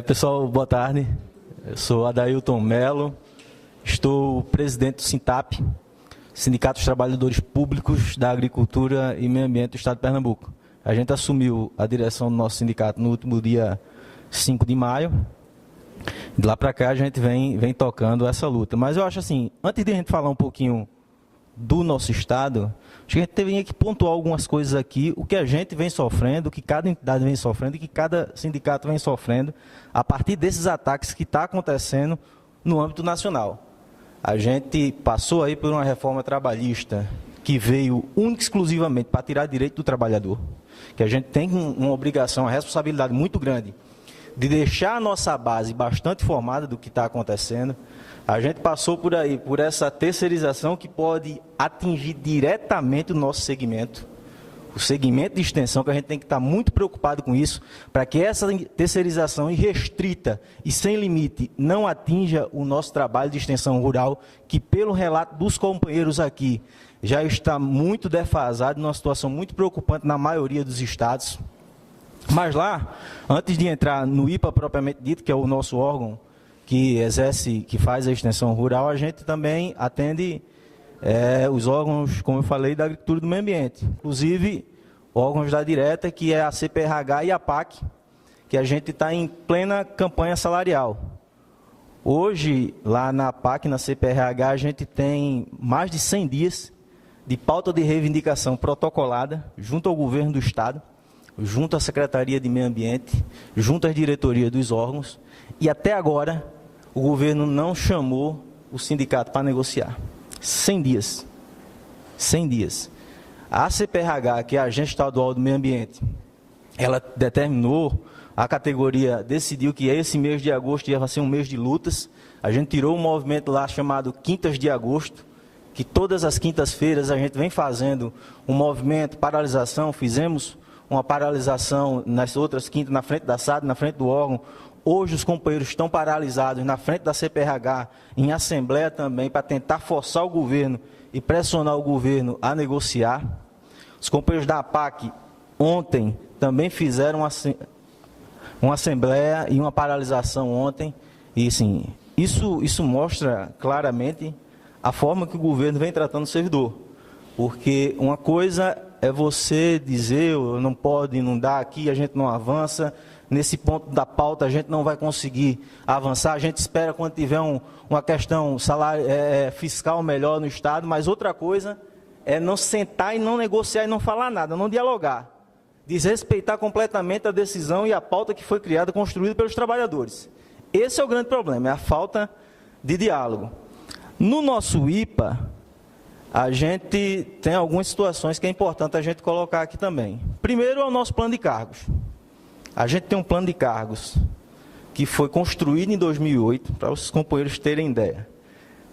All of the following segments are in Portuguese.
Pessoal, boa tarde. Eu sou Adailton Melo, estou presidente do SINTAP, Sindicato dos Trabalhadores Públicos da Agricultura e Meio Ambiente do Estado de Pernambuco. A gente assumiu a direção do nosso sindicato no último dia 5 de maio. De lá para cá a gente vem tocando essa luta. Mas eu acho assim, antes de a gente falar um pouquinho do nosso Estado, acho que a gente teria que pontuar algumas coisas aqui, o que a gente vem sofrendo, o que cada entidade vem sofrendo e que cada sindicato vem sofrendo a partir desses ataques que está acontecendo no âmbito nacional. A gente passou aí por uma reforma trabalhista que veio única e exclusivamente para tirar direito do trabalhador, que a gente tem uma obrigação, uma responsabilidade muito grande de deixar a nossa base bastante formada do que está acontecendo. A gente passou por essa terceirização que pode atingir diretamente o nosso segmento, o segmento de extensão, que a gente tem que estar muito preocupado com isso, para que essa terceirização irrestrita e sem limite não atinja o nosso trabalho de extensão rural, que pelo relato dos companheiros aqui, já está muito defasado, numa situação muito preocupante na maioria dos estados. Mas lá, antes de entrar no IPA propriamente dito, que é o nosso órgão que faz a extensão rural, a gente também atende os órgãos, como eu falei, da agricultura e do meio ambiente. Inclusive, órgãos da direta, que é a CPRH e a PAC, que a gente está em plena campanha salarial. Hoje, lá na PAC, na CPRH, a gente tem mais de 100 dias de pauta de reivindicação protocolada junto ao governo do Estado, junto à Secretaria de Meio Ambiente, junto às diretorias dos órgãos, e até agora o governo não chamou o sindicato para negociar. 100 dias. 100 dias. A CPRH, que é a Agência Estadual do Meio Ambiente, ela determinou, a categoria decidiu que esse mês de agosto ia ser um mês de lutas. A gente tirou um movimento lá chamado Quintas de Agosto, que todas as quintas-feiras a gente vem fazendo um movimento, paralisação, fizemos uma paralisação nas outras quintas, na frente da SAD, na frente do órgão. Hoje os companheiros estão paralisados na frente da CPRH, em assembleia também, para tentar forçar o governo e pressionar o governo a negociar. Os companheiros da APAC ontem também fizeram uma assembleia e uma paralisação ontem. E assim, isso mostra claramente a forma que o governo vem tratando o servidor. Porque uma coisa é você dizer, não pode, não dá aqui, a gente não avança, nesse ponto da pauta a gente não vai conseguir avançar, a gente espera quando tiver uma questão fiscal melhor no Estado, mas outra coisa é não sentar e não negociar e não falar nada, não dialogar, desrespeitar completamente a decisão e a pauta que foi criada, construída pelos trabalhadores. Esse é o grande problema, é a falta de diálogo. No nosso IPA, a gente tem algumas situações que é importante a gente colocar aqui também. Primeiro é o nosso plano de cargos. A gente tem um plano de cargos que foi construído em 2008, para os companheiros terem ideia.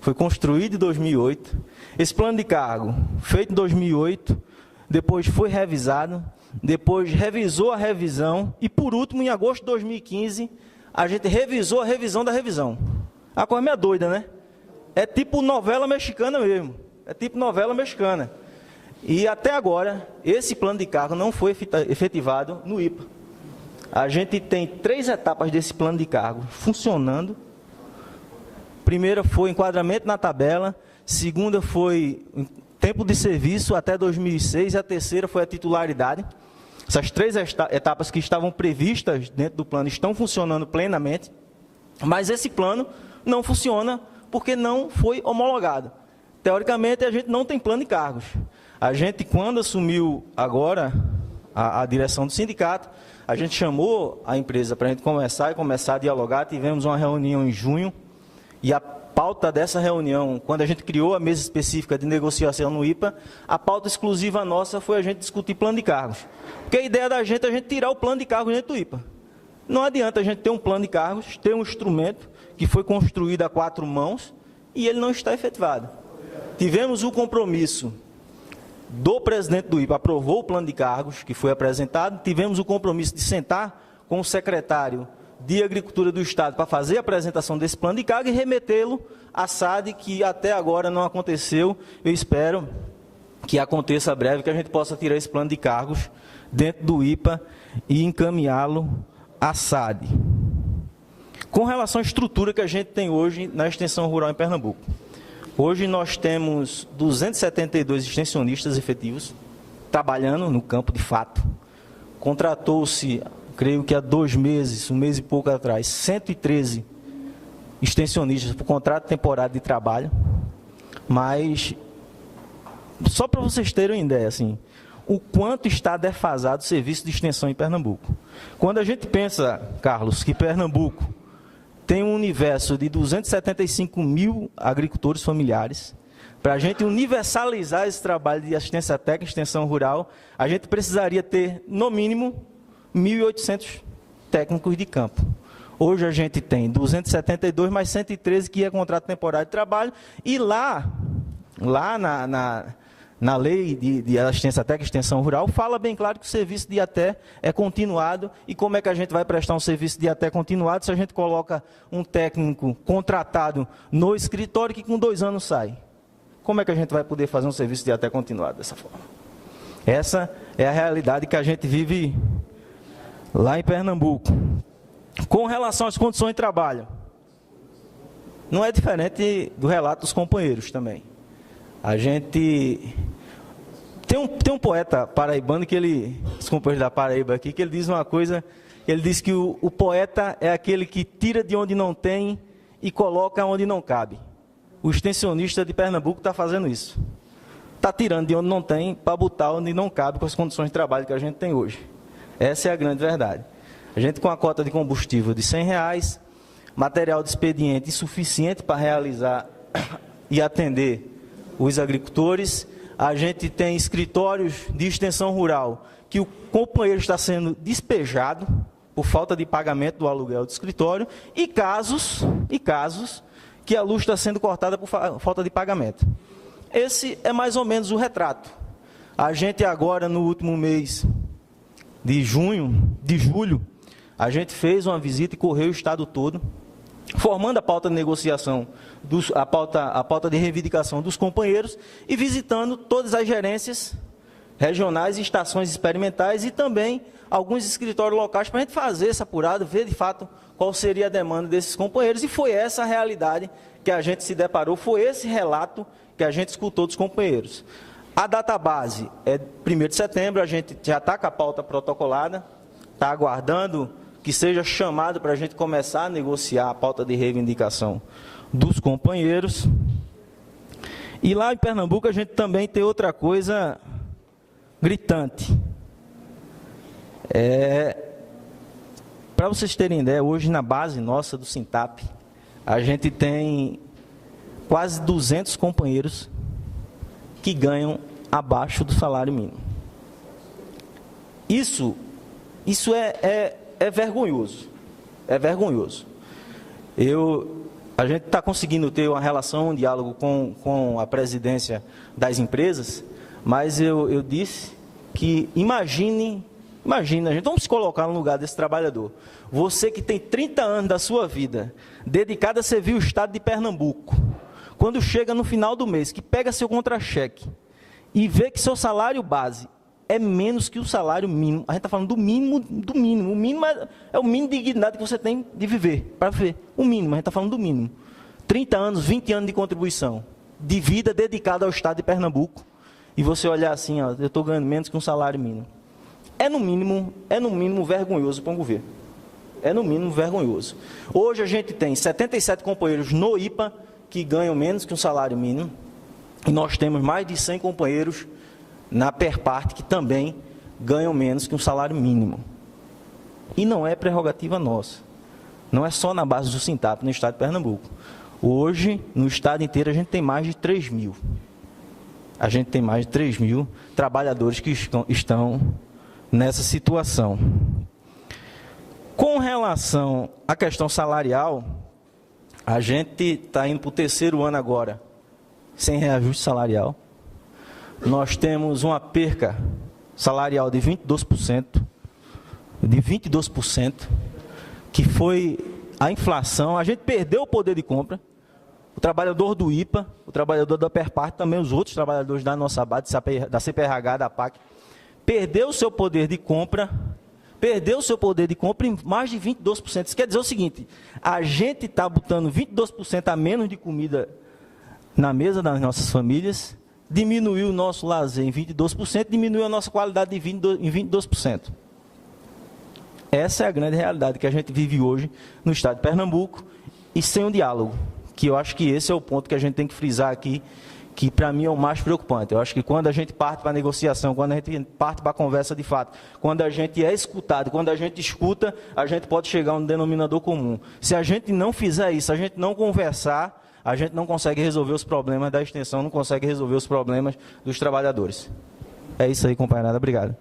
Foi construído em 2008. Esse plano de cargo, feito em 2008, depois foi revisado, depois revisou a revisão e, por último, em agosto de 2015, a gente revisou a revisão da revisão. A coisa meio doida, né? É tipo novela mexicana mesmo. É tipo novela mexicana. E até agora, esse plano de cargo não foi efetivado no IPA. A gente tem 3 etapas desse plano de cargo funcionando. Primeira foi enquadramento na tabela, segunda foi tempo de serviço até 2006 e a terceira foi a titularidade. Essas 3 etapas que estavam previstas dentro do plano estão funcionando plenamente, mas esse plano não funciona porque não foi homologado. Teoricamente, a gente não tem plano de cargos. A gente, quando assumiu agora a direção do sindicato, a gente chamou a empresa para a gente começar a dialogar. Tivemos uma reunião em junho e a pauta dessa reunião, quando a gente criou a mesa específica de negociação no IPA, a pauta exclusiva nossa foi a gente discutir plano de cargos. Porque a ideia da gente é a gente tirar o plano de cargos dentro do IPA. Não adianta a gente ter um plano de cargos, ter um instrumento que foi construído a 4 mãos e ele não está efetivado. Tivemos o compromisso do presidente do IPA, aprovou o plano de cargos que foi apresentado, tivemos o compromisso de sentar com o secretário de Agricultura do Estado para fazer a apresentação desse plano de cargos e remetê-lo à SAD, que até agora não aconteceu. Eu espero que aconteça breve, que a gente possa tirar esse plano de cargos dentro do IPA e encaminhá-lo à SAD. Com relação à estrutura que a gente tem hoje na extensão rural em Pernambuco. Hoje nós temos 272 extensionistas efetivos trabalhando no campo de fato. Contratou-se, creio que há 2 meses, 1 mês e pouco atrás, 113 extensionistas por contrato temporário de trabalho. Mas, só para vocês terem uma ideia, assim, o quanto está defasado o serviço de extensão em Pernambuco. Quando a gente pensa, Carlos, que Pernambuco tem um universo de 275 mil agricultores familiares, para a gente universalizar esse trabalho de assistência técnica e extensão rural, a gente precisaria ter, no mínimo, 1.800 técnicos de campo. Hoje a gente tem 272 mais 113 que é contrato temporário de trabalho, e lá na lei de assistência técnica e extensão rural, fala bem claro que o serviço de IATE é continuado. E como é que a gente vai prestar um serviço de IATE continuado se a gente coloca um técnico contratado no escritório que com 2 anos sai? Como é que a gente vai poder fazer um serviço de IATE continuado dessa forma? Essa é a realidade que a gente vive lá em Pernambuco. Com relação às condições de trabalho, não é diferente do relato dos companheiros também. A gente tem um poeta paraibano que os companheiros da Paraíba aqui, que ele diz uma coisa, ele diz que o poeta é aquele que tira de onde não tem e coloca onde não cabe. O extensionista de Pernambuco está fazendo isso. Está tirando de onde não tem para botar onde não cabe com as condições de trabalho que a gente tem hoje. Essa é a grande verdade. A gente com a cota de combustível de R$100, material de expediente insuficiente para realizar e atender os agricultores, a gente tem escritórios de extensão rural que o companheiro está sendo despejado por falta de pagamento do aluguel do escritório e casos que a luz está sendo cortada por falta de pagamento. Esse é mais ou menos o retrato. A gente agora, no último mês de julho, a gente fez uma visita e correu o estado todo, formando a pauta de negociação, a pauta de reivindicação dos companheiros e visitando todas as gerências regionais e estações experimentais e também alguns escritórios locais para a gente fazer essa apurada, ver de fato qual seria a demanda desses companheiros. E foi essa a realidade que a gente se deparou, foi esse relato que a gente escutou dos companheiros. A database é 1º de setembro, a gente já está com a pauta protocolada, está aguardando que seja chamado para a gente começar a negociar a pauta de reivindicação dos companheiros. E lá em Pernambuco a gente também tem outra coisa gritante. Para vocês terem ideia, hoje na base nossa do Sintap, a gente tem quase 200 companheiros que ganham abaixo do salário mínimo. Isso é vergonhoso. É vergonhoso. A gente está conseguindo ter uma relação, um diálogo com a presidência das empresas, mas eu disse que imagine, gente, vamos se colocar no lugar desse trabalhador. Você que tem 30 anos da sua vida dedicado a servir o estado de Pernambuco, quando chega no final do mês, que pega seu contra-cheque e vê que seu salário base é menos que o salário mínimo. A gente está falando do mínimo do mínimo. O mínimo é o mínimo de dignidade que você tem de viver, para viver. O mínimo, a gente está falando do mínimo. 30 anos, 20 anos de contribuição, de vida dedicada ao estado de Pernambuco, e você olhar assim, ó, eu estou ganhando menos que um salário mínimo. É no mínimo vergonhoso para um governo. É no mínimo vergonhoso. Hoje a gente tem 77 companheiros no IPA que ganham menos que um salário mínimo, e nós temos mais de 100 companheiros na PERPARTE que também ganham menos que um salário mínimo. E não é prerrogativa nossa. Não é só na base do Sintap, no estado de Pernambuco. Hoje, no estado inteiro, a gente tem mais de 3 mil. A gente tem mais de 3 mil trabalhadores que estão nessa situação. Com relação à questão salarial, a gente está indo para o 3º ano agora, sem reajuste salarial. Nós temos uma perca salarial de 22%, que foi a inflação. A gente perdeu o poder de compra. O trabalhador do IPA, o trabalhador da PERPARTE, também os outros trabalhadores da nossa base, da CPRH, da PAC, perdeu o seu poder de compra perdeu o seu poder de compra em mais de 22%. Isso quer dizer o seguinte, a gente está botando 22% a menos de comida na mesa das nossas famílias, diminuiu o nosso lazer em 22%, diminuiu a nossa qualidade de vida em 22%. Essa é a grande realidade que a gente vive hoje no estado de Pernambuco e sem um diálogo, que eu acho que esse é o ponto que a gente tem que frisar aqui, que para mim é o mais preocupante. Eu acho que quando a gente parte para a negociação, quando a gente parte para a conversa de fato, quando a gente é escutado, quando a gente escuta, a gente pode chegar a um denominador comum. Se a gente não fizer isso, se a gente não conversar, a gente não consegue resolver os problemas da extensão, não consegue resolver os problemas dos trabalhadores. É isso aí, companheirada. Obrigado.